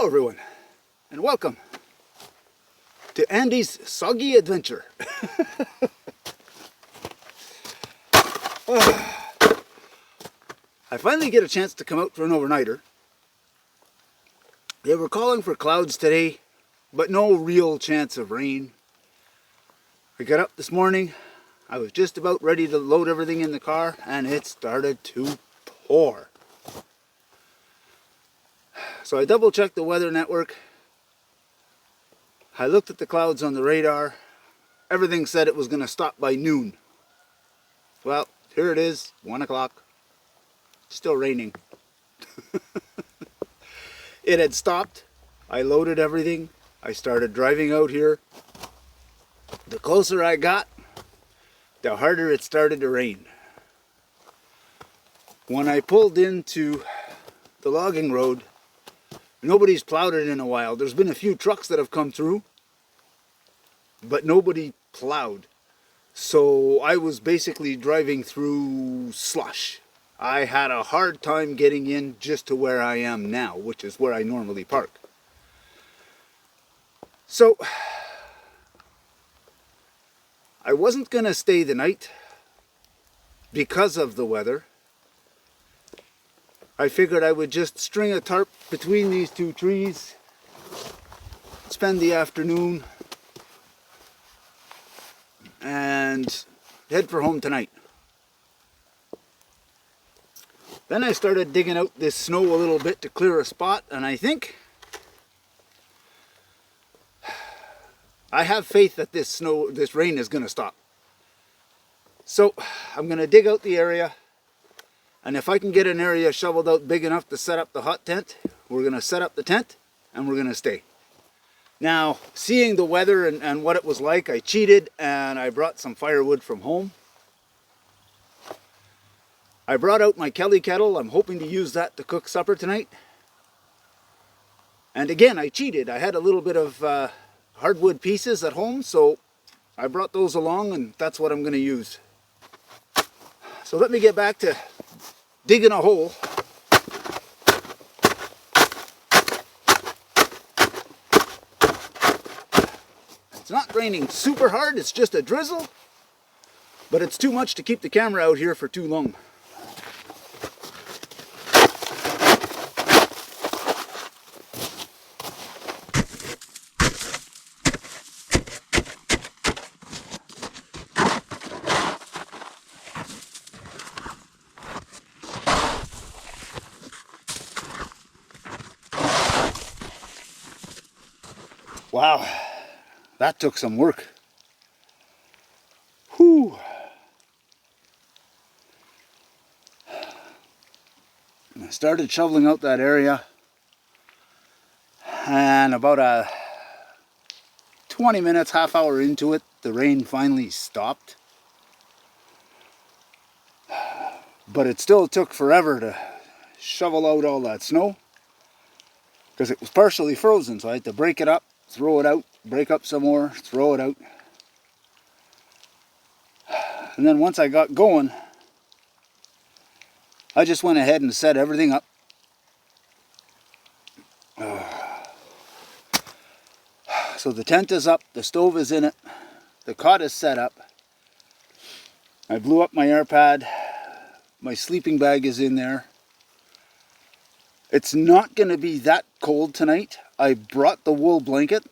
Hello everyone, and welcome to Andy's Soggy Adventure. I finally get a chance to come out for an overnighter. They were calling for clouds today, but no real chance of rain. I got up this morning, I was just about ready to load everything in the car, and it started to pour. So I double checked the weather network. I looked at the clouds on the radar. Everything said it was going to stop by noon. Well, here it is, 1 o'clock. Still raining. It had stopped. I loaded everything. I started driving out here. The closer I got, the harder it started to rain. When I pulled into the logging road, nobody's plowed it in a while. There's been a few trucks that have come through, but nobody plowed. So I was basically driving through slush. I had a hard time getting in just to where I am now, which is where I normally park. So I wasn't going to stay the night because of the weather. I figured I would just string a tarp between these two trees, spend the afternoon, and head for home tonight. Then I started digging out this snow a little bit to clear a spot, and I think I have faith that this rain is going to stop. So I'm going to dig out the area, and if I can get an area shoveled out big enough to set up the hot tent, we're going to set up the tent and we're going to stay. Now, seeing the weather and what it was like, I cheated and I brought some firewood from home. I brought out my Kelly Kettle. I'm hoping to use that to cook supper tonight. And again, I cheated. I had a little bit of hardwood pieces at home, so I brought those along, and that's what I'm going to use. So let me get back to digging a hole. It's not raining super hard, it's just a drizzle, but it's too much to keep the camera out here for too long. Wow, that took some work. Whew. I started shoveling out that area, and about 20 minutes, half hour into it, the rain finally stopped. But it still took forever to shovel out all that snow, because it was partially frozen, so I had to break it up, throw it out, break up some more, throw it out. And then once I got going, I just went ahead and set everything up. So the tent is up, the stove is in it, the cot is set up. I blew up my air pad, my sleeping bag is in there. It's not going to be that cold tonight. I brought the wool blanket,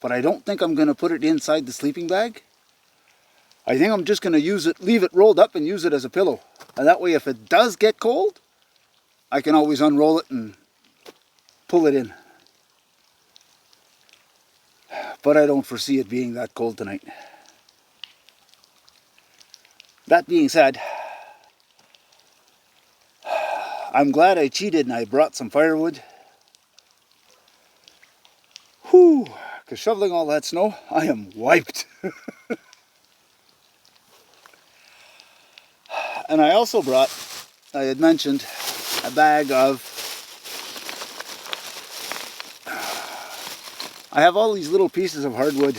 but I don't think I'm going to put it inside the sleeping bag. I think I'm just going to use it, leave it rolled up and use it as a pillow. And that way if it does get cold, I can always unroll it and pull it in. But I don't foresee it being that cold tonight. That being said, I'm glad I cheated and I brought some firewood. Whew, because shoveling all that snow, I am wiped. And I also brought, I had mentioned, a bag of, I have all these little pieces of hardwood.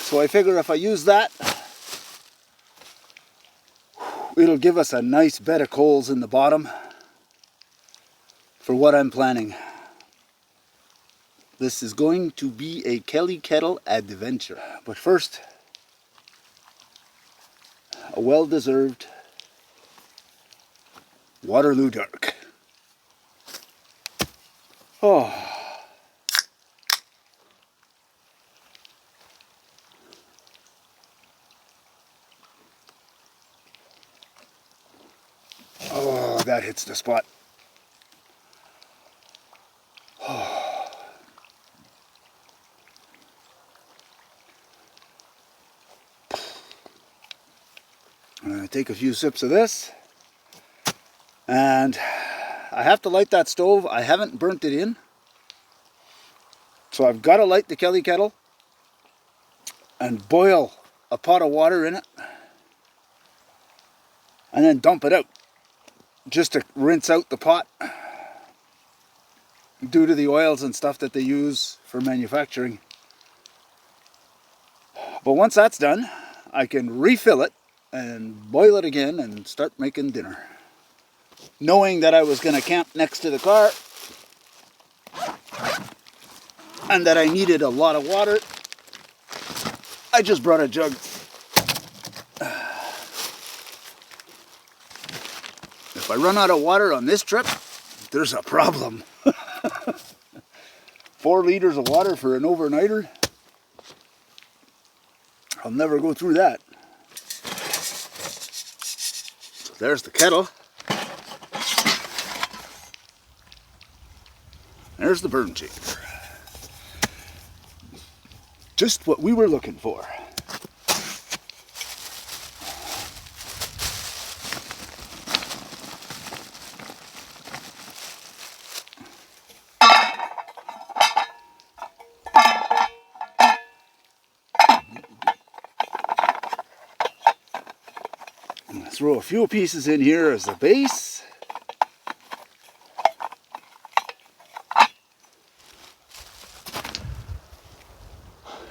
So I figure if I use that, It'll give us a nice bed of coals in the bottom for what I'm planning. This is going to be a Kelly Kettle adventure. But first, a well-deserved Waterloo Dark. Oh. Oh, that hits the spot. Oh. I'm going to take a few sips of this. And I have to light that stove. I haven't burnt it in. So I've got to light the Kelly Kettle and boil a pot of water in it. And then dump it out. Just to rinse out the pot. Due to the oils and stuff that they use for manufacturing. But once that's done, I can refill it and boil it again and start making dinner. Knowing that I was going to camp next to the car and that I needed a lot of water, I just brought a jug. If I run out of water on this trip, there's a problem. 4 liters of water for an overnighter? I'll never go through that. So there's the kettle. There's the burn chamber. Just what we were looking for. I'm going to throw a few pieces in here as the base.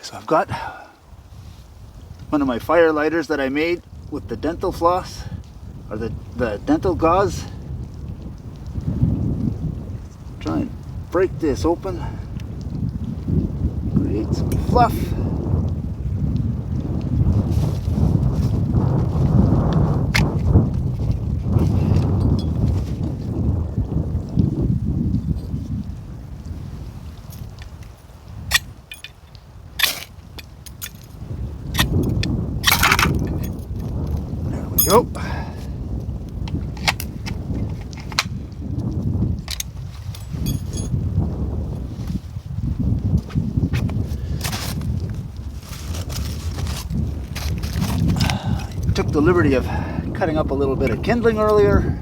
So I've got one of my fire lighters that I made with the dental floss, or the dental gauze. Try and break this open, create some fluff. Go. Took the liberty of cutting up a little bit of kindling earlier.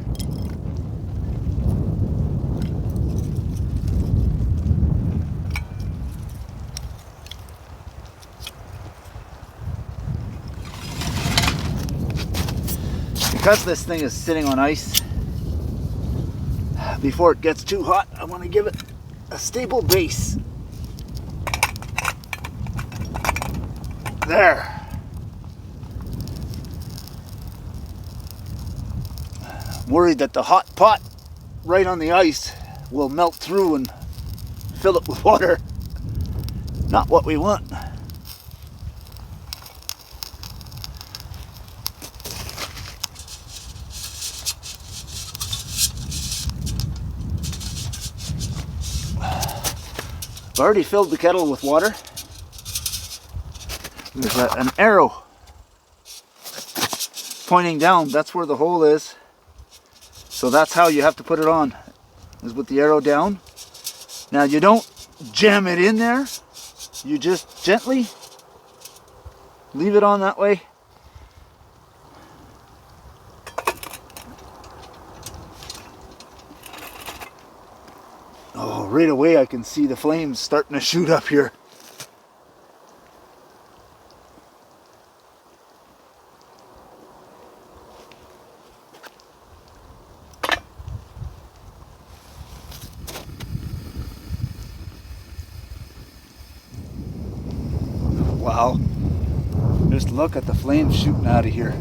Because this thing is sitting on ice, before it gets too hot, I want to give it a stable base. There. I'm worried that the hot pot right on the ice will melt through and fill it with water. Not what we want. I've already filled the kettle with water. There's an arrow pointing down. That's where the hole is. So that's how you have to put it on, is with the arrow down. Now you don't jam it in there. You just gently leave it on that way. Oh, right away I can see the flames starting to shoot up here. Wow. Just look at the flames shooting out of here.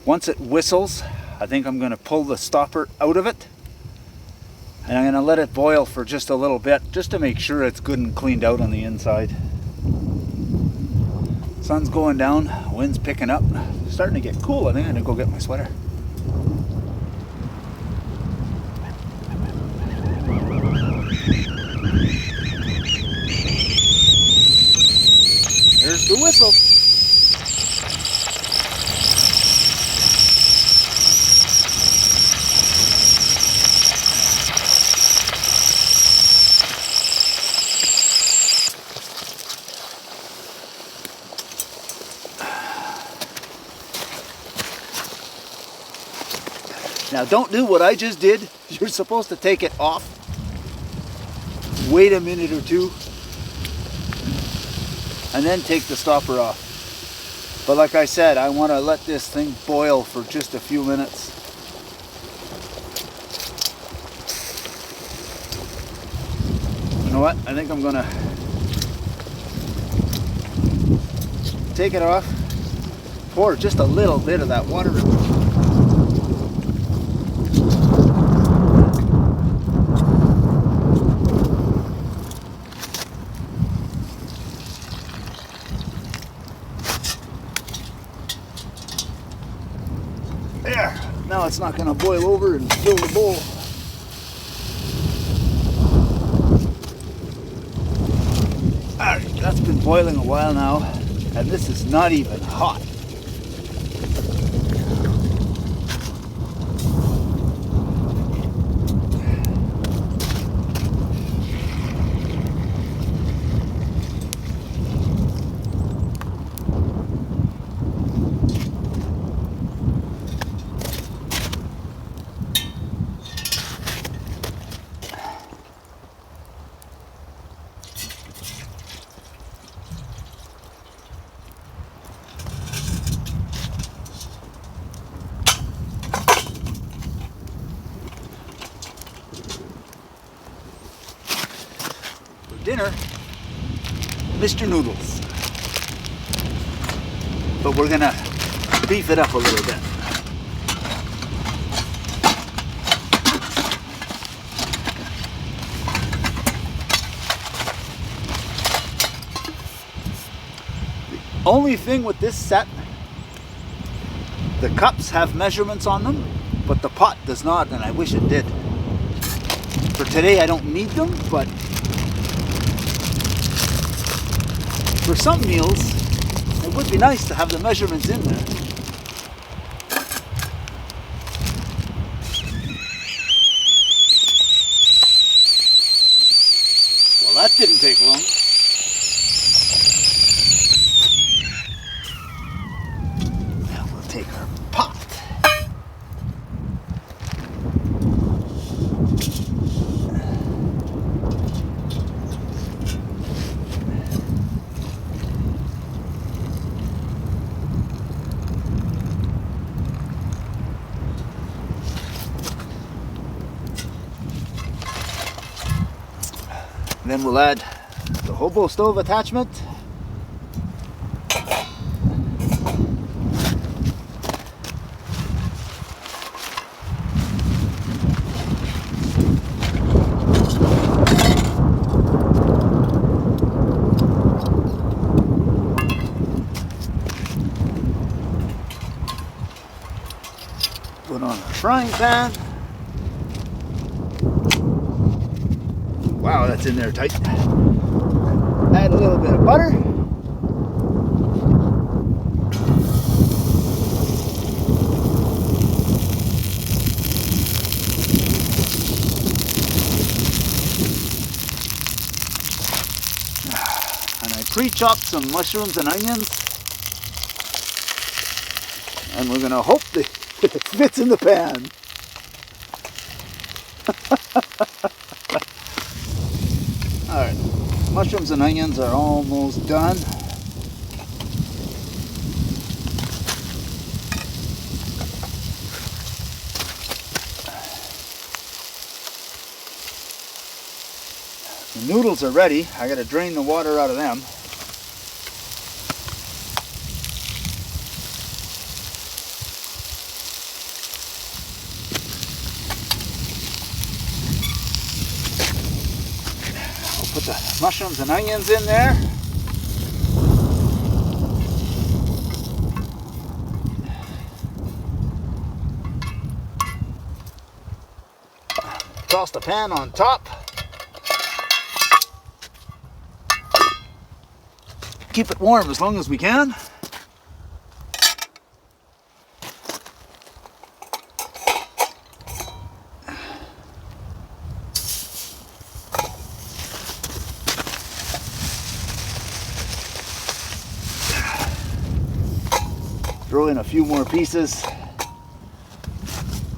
Once it whistles, I think I'm going to pull the stopper out of it. And I'm going to let it boil for just a little bit, just to make sure it's good and cleaned out on the inside. Sun's going down, wind's picking up. It's starting to get cool. I think I'm going to go get my sweater. There's the whistle. Now don't do what I just did. You're supposed to take it off, wait a minute or two, and then take the stopper off. But like I said, I want to let this thing boil for just a few minutes. You know what? I think I'm gonna take it off, pour just a little bit of that water in. There, now it's not going to boil over and fill the bowl. Alright, that's been boiling a while now, and this is not even hot. Dinner, Mr. Noodles. But we're gonna beef it up a little bit. The only thing with this set, the cups have measurements on them, but the pot does not, and I wish it did. For today I don't need them, but for some meals, it would be nice to have the measurements in there. Well, that didn't take long. Now we'll take our pot. Then we'll add the hobo stove attachment. Put on a frying pan. Wow, that's in there tight. Add a little bit of butter. And I pre-chopped some mushrooms and onions. And we're gonna hope that it fits in the pan. Alright, mushrooms and onions are almost done. The noodles are ready. I gotta drain the water out of them. Put the mushrooms and onions in there. Toss the pan on top. Keep it warm as long as we can. Throw in a few more pieces.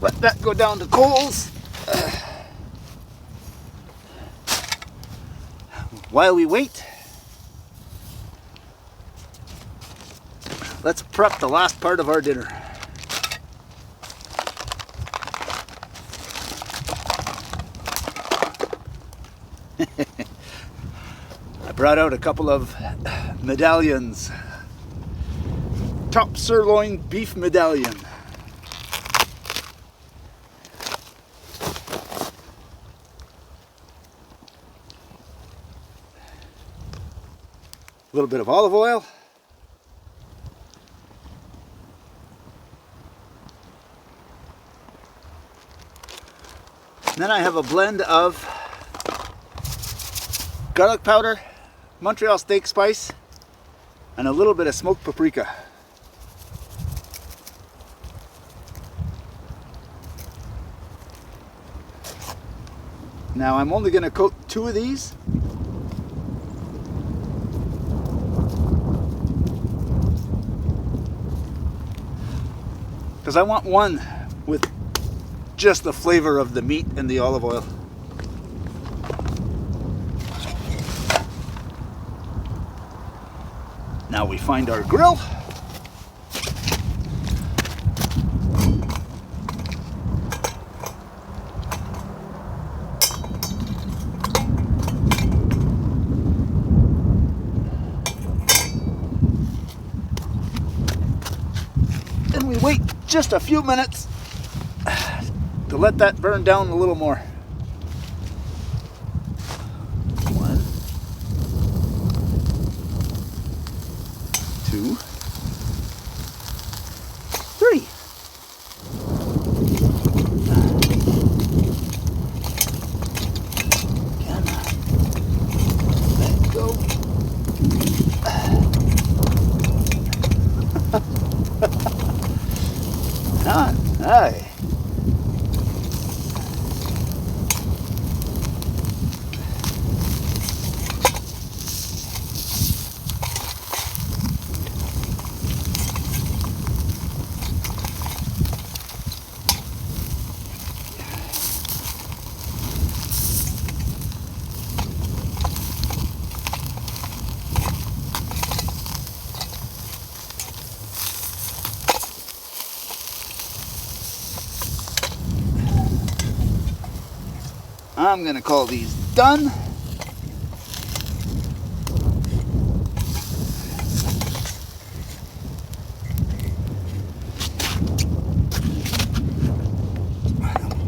Let that go down to coals. While we wait, let's prep the last part of our dinner. I brought out a couple of medallions. Top sirloin beef medallion. A little bit of olive oil. And then I have a blend of garlic powder, Montreal steak spice, and a little bit of smoked paprika. Now I'm only going to coat 2 of these. Because I want one with just the flavor of the meat and the olive oil. Now we find our grill. And we wait just a few minutes to let that burn down a little more. 1, 2, 3. Again. Let go. Aye. I'm going to call these done.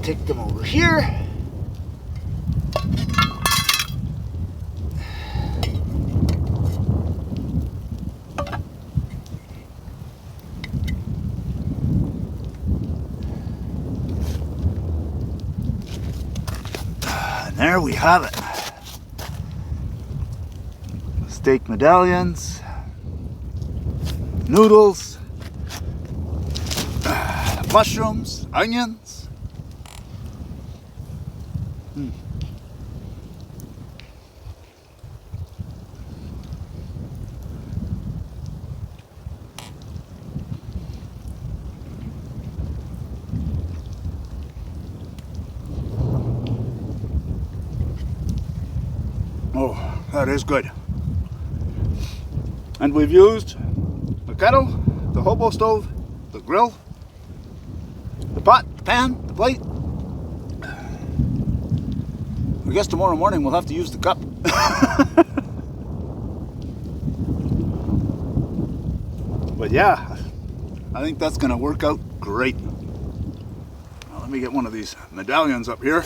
Take them over here. There we have it. Steak medallions, noodles, mushrooms, onions. Oh, that is good. And we've used the kettle, the hobo stove, the grill, the pot, the pan, the plate. I guess tomorrow morning we'll have to use the cup. But yeah, I think that's going to work out great. Now, let me get one of these medallions up here.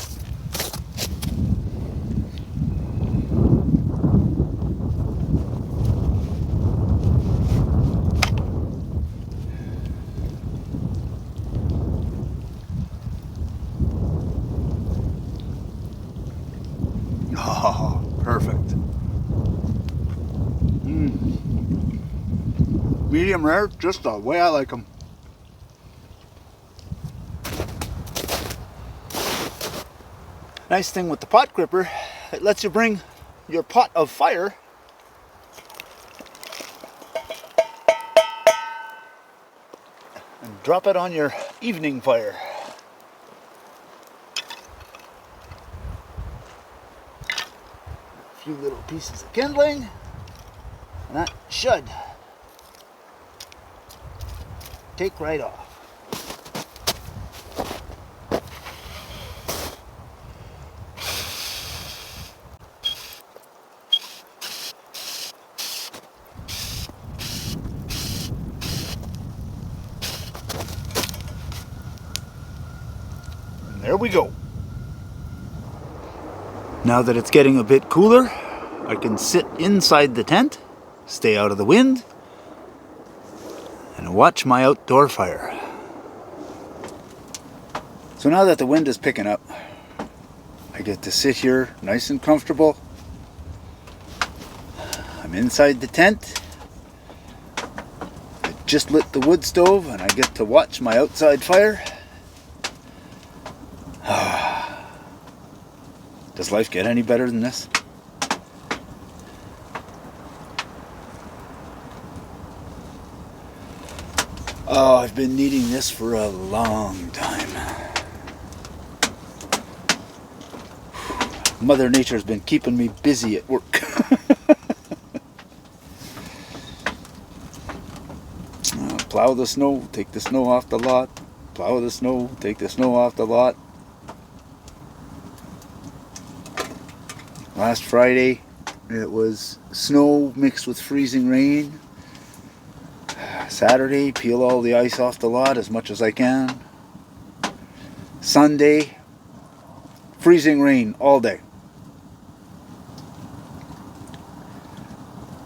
Oh, perfect. Medium rare, just the way I like them. Nice thing with the pot gripper, it lets you bring your pot of fire and drop it on your evening fire. A few little pieces of kindling, and that should take right off. And there we go. Now that it's getting a bit cooler, I can sit inside the tent, stay out of the wind, and watch my outdoor fire. So now that the wind is picking up, I get to sit here nice and comfortable. I'm inside the tent. I just lit the wood stove and I get to watch my outside fire. Does life get any better than this? Oh, I've been needing this for a long time. Mother Nature's been keeping me busy at work. Plow the snow, take the snow off the lot. Plow the snow, take the snow off the lot. Last Friday, it was snow mixed with freezing rain. Saturday, peel all the ice off the lot as much as I can. Sunday, freezing rain all day.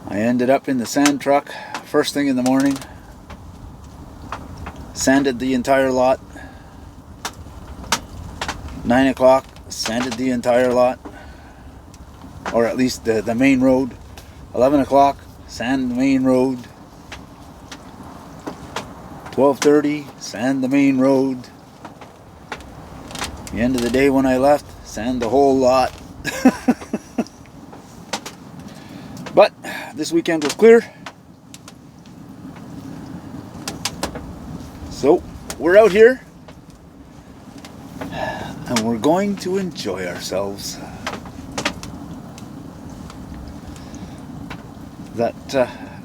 I ended up in the sand truck first thing in the morning. Sanded the entire lot. 9 o'clock, sanded the entire lot. Or at least the main road. 11 o'clock, sand the main road. 12:30, sand the main road. The end of the day when I left, sand the whole lot. But this weekend was clear. So we're out here and we're going to enjoy ourselves.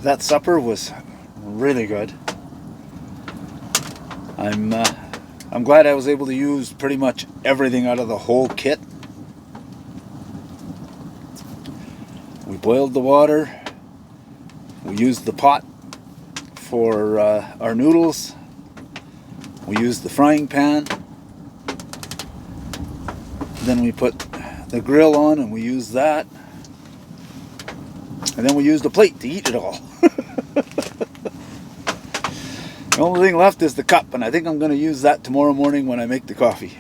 That supper was really good. I'm glad I was able to use pretty much everything out of the whole kit. We boiled the water. We used the pot for our noodles. We used the frying pan. Then we put the grill on and we used that. And then we used a plate to eat it all. The only thing left is the cup, and I think I'm going to use that tomorrow morning when I make the coffee.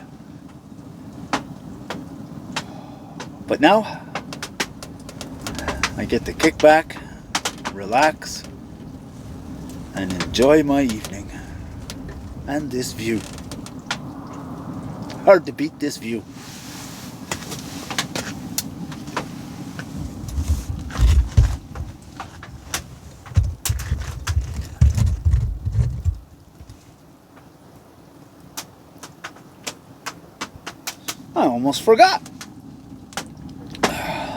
But now, I get to kick back, relax, and enjoy my evening. And this view. Hard to beat this view. I almost forgot.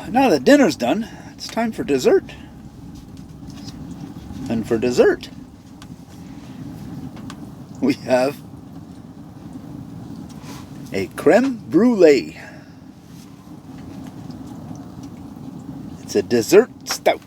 Now that dinner's done, it's time for dessert. And for dessert, we have a creme brulee. It's a dessert stout.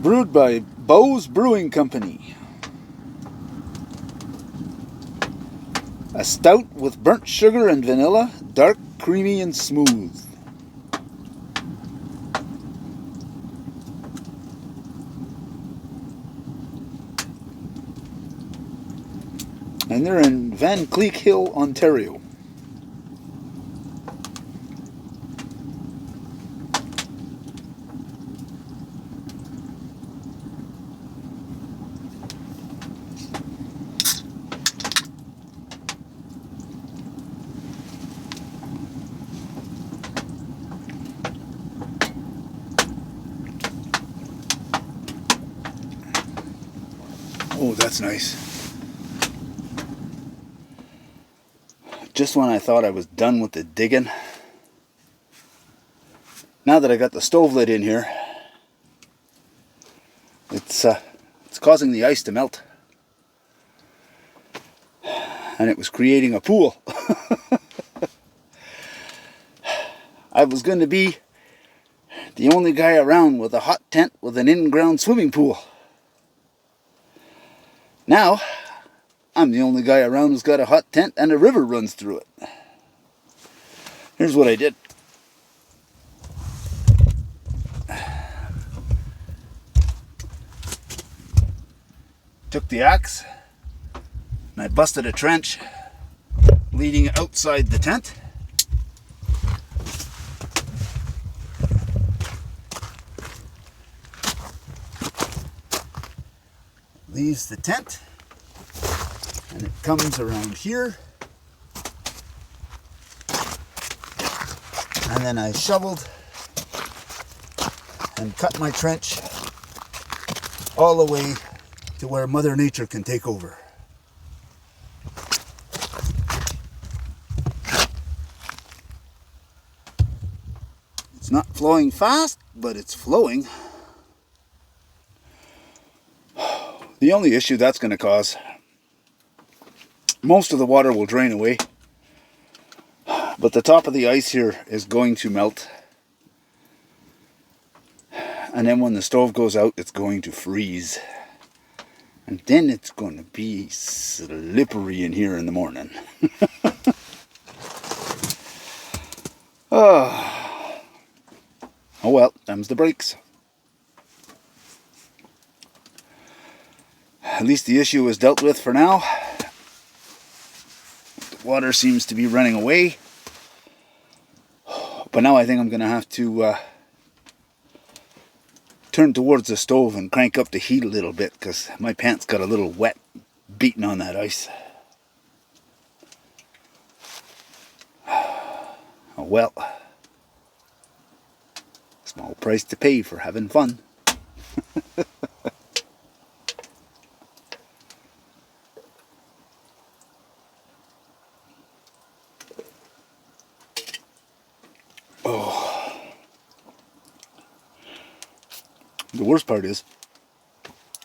Brewed by Bose Brewing Company. A stout with burnt sugar and vanilla, dark, creamy, and smooth. And they're in Van Cleek Hill, Ontario. Oh, that's nice. Just when I thought I was done with the digging, now that I got the stove lid in here, it's causing the ice to melt. And it was creating a pool. I was going to be the only guy around with a hot tent with an in-ground swimming pool. Now, I'm the only guy around who's got a hot tent and a river runs through it. Here's what I did. Took the axe and I busted a trench leading outside the tent. Leaves the tent and it comes around here, and then I shoveled and cut my trench all the way to where Mother Nature can take over. It's not flowing fast, but it's flowing. The only issue that's going to cause, most of the water will drain away, but the top of the ice here is going to melt. And then when the stove goes out, it's going to freeze. And then it's going to be slippery in here in the morning. Oh well, them's the breaks. At least the issue is dealt with for now. The water seems to be running away. But now I think I'm going to have to turn towards the stove and crank up the heat a little bit, because my pants got a little wet beating on that ice. Oh well. Small price to pay for having fun. The worst part is,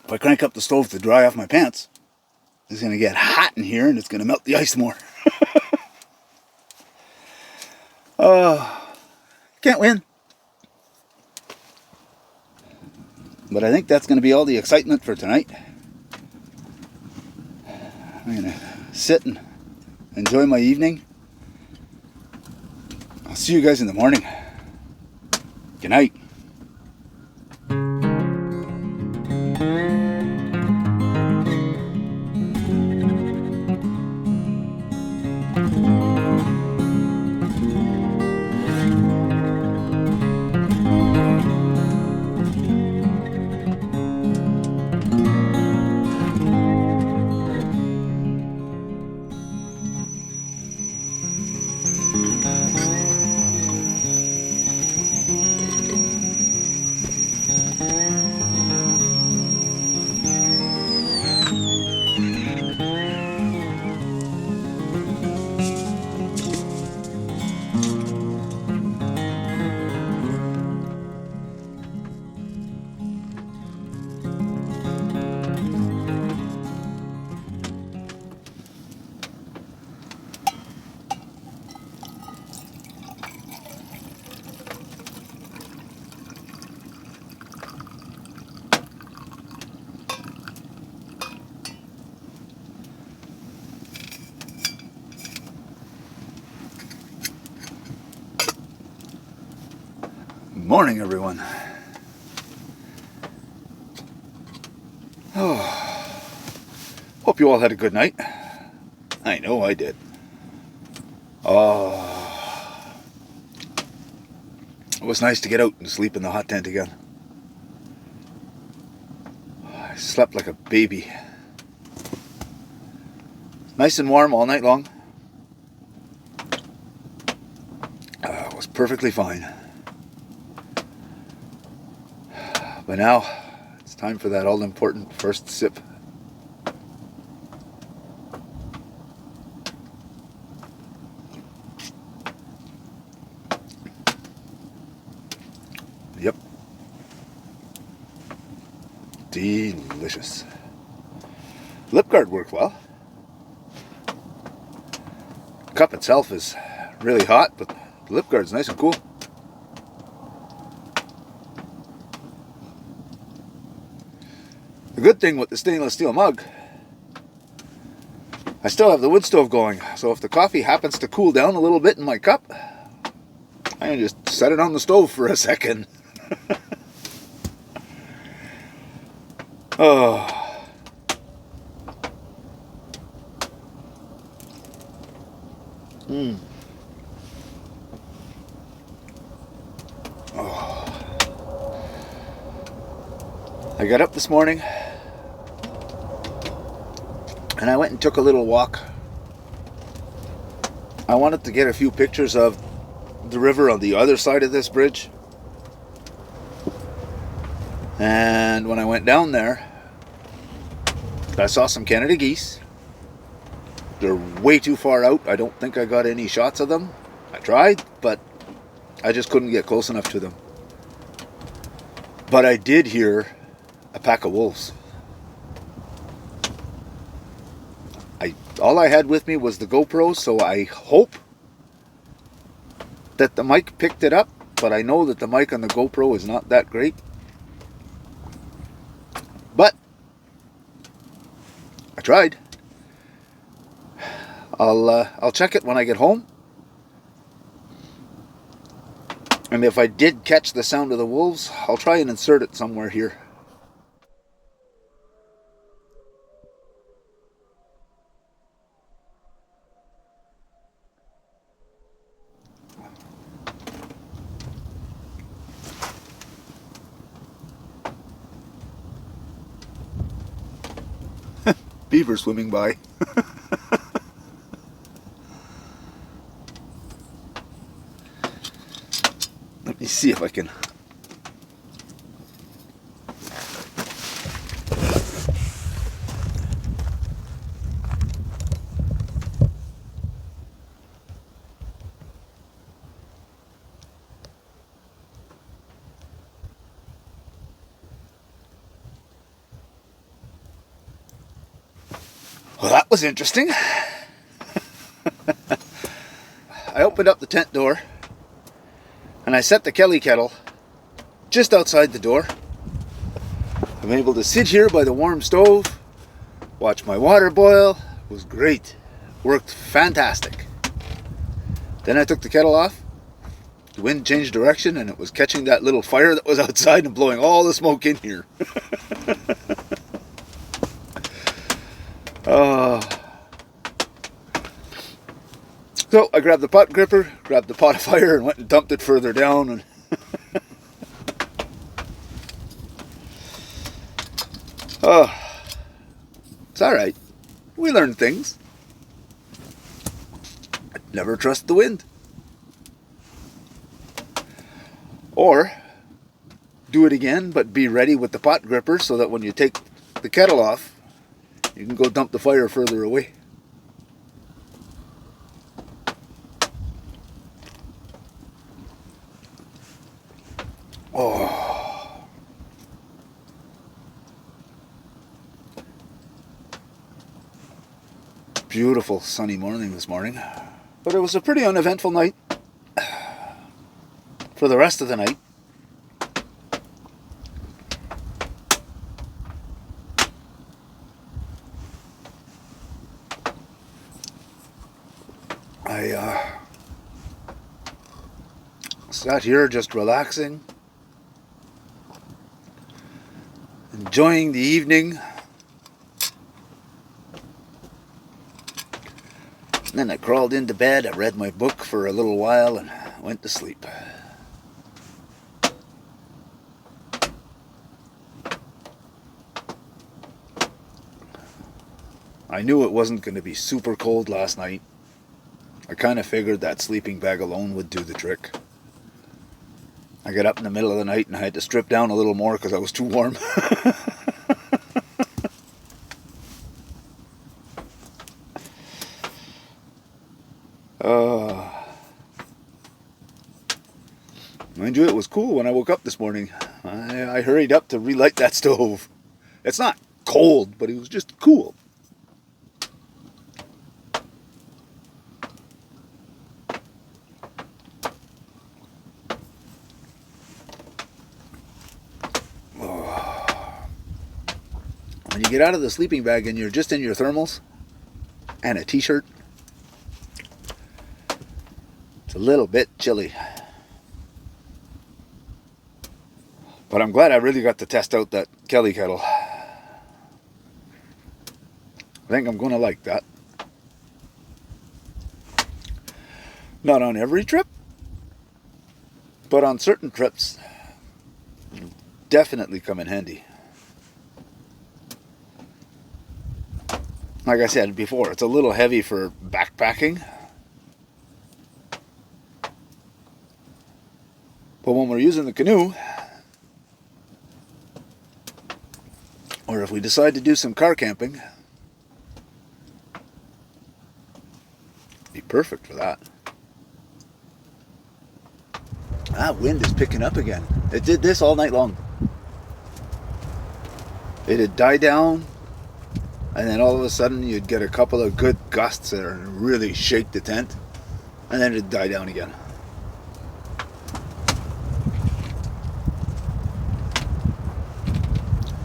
if I crank up the stove to dry off my pants, it's going to get hot in here and it's going to melt the ice more. Can't win. But I think that's going to be all the excitement for tonight. I'm going to sit and enjoy my evening. I'll see you guys in the morning. Good night. Morning, everyone. Oh, hope you all had a good night. I know I did. Oh, it was nice to get out and sleep in the hot tent again. I slept like a baby. Nice and warm all night long. It was perfectly fine. But now, it's time for that all-important first sip. Yep. Delicious. Lip guard worked well. Cup itself is really hot, but the lip guard's nice and cool. The good thing with the stainless steel mug, I still have the wood stove going, so if the coffee happens to cool down a little bit in my cup, I can just set it on the stove for a second. Oh. Oh. I got up this morning and I went and took a little walk. I wanted to get a few pictures of the river on the other side of this bridge. And when I went down there, I saw some Canada geese. They're way too far out. I don't think I got any shots of them. I tried, but I just couldn't get close enough to them. But I did hear a pack of wolves. All I had with me was the GoPro, so I hope that the mic picked it up, but I know that the mic on the GoPro is not that great. But I tried. I'll check it when I get home. And if I did catch the sound of the wolves, I'll try and insert it somewhere here. Beaver swimming by. Let me see if I can. Well, that was interesting. I opened up the tent door and I set the Kelly Kettle just outside the door. I'm able to sit here by the warm stove, watch my water boil. It was great. Worked fantastic. Then I took the kettle off. The wind changed direction and it was catching that little fire that was outside and blowing all the smoke in here. So I grabbed the pot gripper, grabbed the pot of fire, and went and dumped it further down. And it's all right. We learn things. Never trust the wind. Or do it again, but be ready with the pot gripper so that when you take the kettle off, you can go dump the fire further away. Oh. Beautiful sunny morning this morning. But it was a pretty uneventful night. For the rest of the night, I sat here just relaxing, enjoying the evening. then I crawled into bed, I read my book for a little while, and went to sleep. I knew it wasn't going to be super cold last night. I kind of figured that sleeping bag alone would do the trick. I got up in the middle of the night and I had to strip down a little more because I was too warm. Mind you, it was cool when I woke up this morning. I hurried up to relight that stove. It's not cold, but it was just cool. When you get out of the sleeping bag and you're just in your thermals and a t-shirt, it's a little bit chilly. But I'm glad I really got to test out that Kelly Kettle. I think I'm going to like that. Not on every trip, but on certain trips, it'll definitely come in handy. Like I said before, it's a little heavy for backpacking. But when we're using the canoe, or if we decide to do some car camping, it'd be perfect for that. That wind is picking up again. It did this all night long. It had died down, and then all of a sudden you'd get a couple of good gusts that really shake the tent, and then it'd die down again.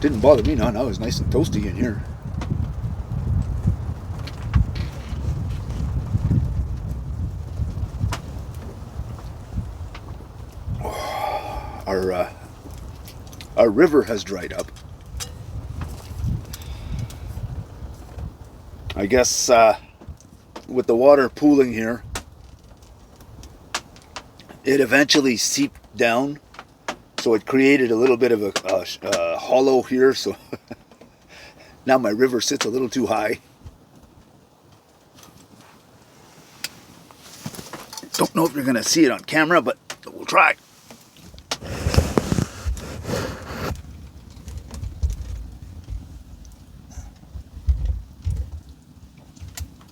Didn't bother me none. I was nice and toasty in here. Our river has dried up. I guess with the water pooling here, it eventually seeped down, so it created a little bit of a hollow here, so now my river sits a little too high. Don't know if you're going to see it on camera, but we'll try.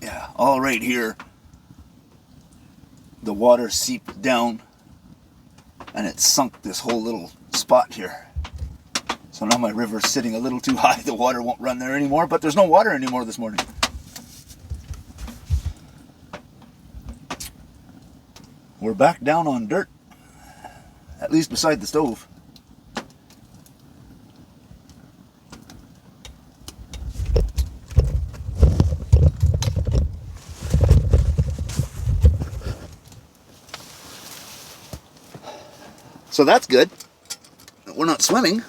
Yeah, all right here, the water seeped down and it sunk this whole little spot here. So now my river's sitting a little too high. The water won't run there anymore, but there's no water anymore this morning. We're back down on dirt, at least beside the stove. So that's good. We're not swimming.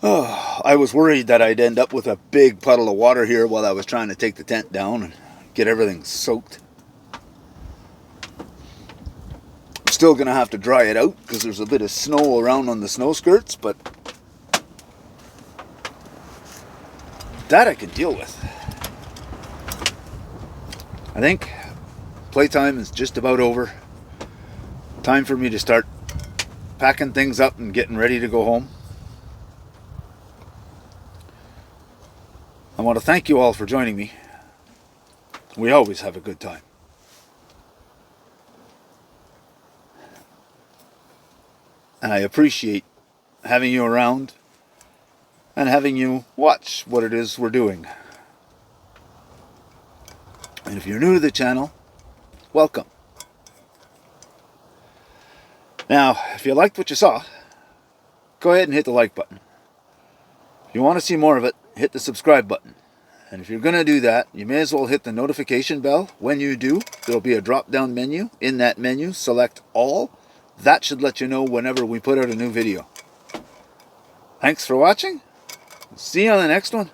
Oh, I was worried that I'd end up with a big puddle of water here while I was trying to take the tent down and get everything soaked. I'm still going to have to dry it out because there's a bit of snow around on the snow skirts, but that I can deal with. I think playtime is just about over. Time for me to start packing things up and getting ready to go home. I want to thank you all for joining me. We always have a good time. And I appreciate having you around and having you watch what it is we're doing. And if you're new to the channel, welcome. Now, if you liked what you saw, go ahead and hit the like button. If you want to see more of it, hit the subscribe button. And if you're going to do that, you may as well hit the notification bell. When you do, there'll be a drop-down menu. In that menu, select all. That should let you know whenever we put out a new video. Thanks for watching. See you on the next one.